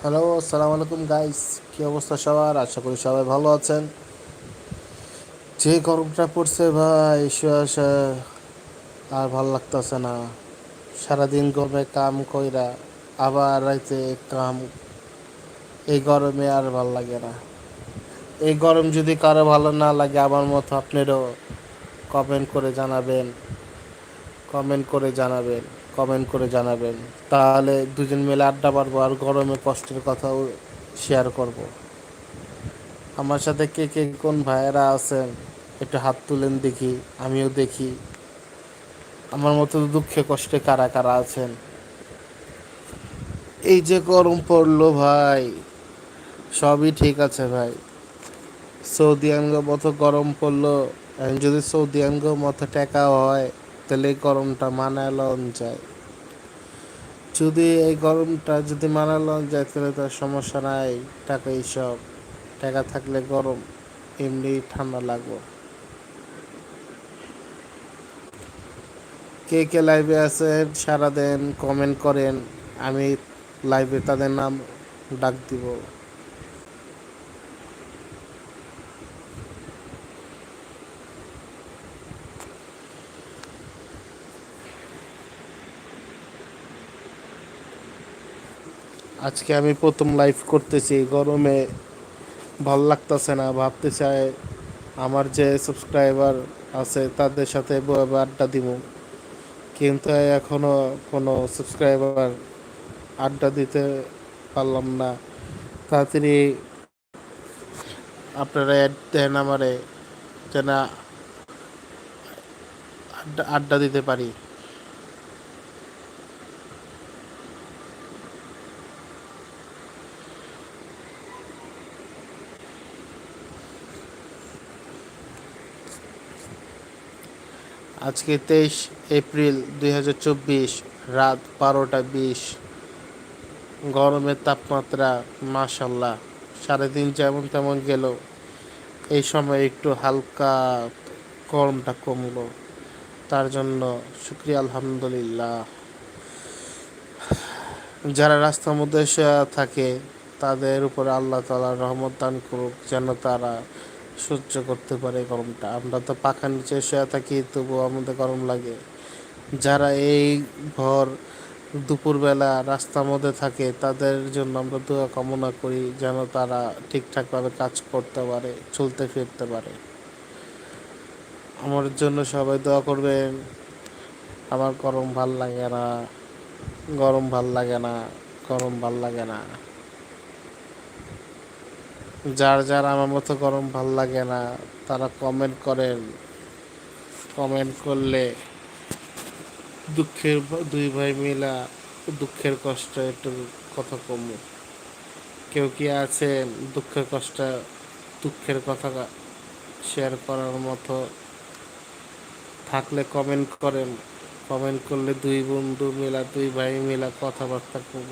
Hello, আসসালামু আলাইকুম guys. কি অবস্থা সবার? আশা করি সবাই ভালো আছেন। যে গরমটা পড়ছে ভাই, আসা আর ভাল লাগতেছে না। সারাদিন গরমে কাম কইরা আবার রাইতে কাম, এই গরমে আর ভাল লাগে না। এই গরম যদি কারো ভালো না লাগে আমার মতো, আপনারও কমেন্ট করে জানাবেন, কমেন্ট করে জানাবেন, কমেন্ট করে জানাবেন। তাহলে দুজন মিলে আড্ডা মারবো আর গরমে কষ্টের কথাও শেয়ার করব। আমার সাথে কে কে কোন ভাইয়েরা আছেন একটু হাত তুলেন দেখি, আমিও দেখি আমার মতো দুঃখে কষ্টে কারা কারা আছেন। এই যে গরম পড়লো ভাই, সবই ঠিক আছে ভাই। সৌদি আঙ্গ মতো গরম পড়লো, এখন যদি সৌদি আঙ্গ মতো টেকা হয় তাহলে এই গরমটা মানায় লন যায়। যদি এই গরমটা যদি মানায় লন যায় তাহলে তার সমস্যা নাই। টাকা সব, টাকা থাকলে গরম এমনি ঠান্ডা লাগবে। কে কে লাইভে আছেন সারা দেন, কমেন্ট করেন, আমি লাইভে তাদের নাম ডাক দিব। আজকে আমি প্রথম লাইভ করতেছি গরমে, ভাল লাগতেছে না। ভাবতে চাই আমার যে সাবস্ক্রাইবার আছে তাদের সাথে বসে আড্ডা দিব, কিন্তু এখনো কোনো সাবস্ক্রাইবার আড্ডা দিতে পারলাম না। তাড়াতাড়ি আপনারা অ্যাড দেন আমারে, যেন আড্ডা আড্ডা দিতে পারি। আজকে 23 এপ্রিল 2024, রাত 12টা 20। গরমের তাপমাত্রা মাশাল্লাহ 3.5 যেমন তেমন গেল। এই সময় একটু হালকা গরমটা কমলো, তার জন্য শুক্রিয়া আলহামদুলিল্লাহ। যারা রাস্তার মধ্যে থাকে তাদের উপরে আল্লাহ তাআলা রহমত দান করুক, যেন তারা সহ্য করতে পারে গরমটা। আমরা তো পাখার নিচে শুয়ে থাকি, তবুও আমাদের গরম লাগে। যারা এই ভর দুপুরবেলা রাস্তার মধ্যে থাকে তাদের জন্য আমরা দোয়া কামনা করি, যেন তারা ঠিকঠাকভাবে কাজ করতে পারে, চলতে ফিরতে পারে। আমার জন্য সবাই দোয়া করবেন। আমার গরম ভাল লাগে না, গরম ভাল লাগে না, গরম ভাল লাগে না। যার যার আমার মতো গরম ভাল লাগে না তারা কমেন্ট করেন। কমেন্ট করলে দুঃখের দুই ভাই মিলা দুঃখের কষ্ট একটু কথা কমু। কেউ কি আছেন দুঃখের কষ্ট, দুঃখের কথা শেয়ার করার মতো? থাকলে কমেন্ট করেন। কমেন্ট করলে দুই বন্ধু মিলা, দুই ভাই মিলা কথাবার্তা কব।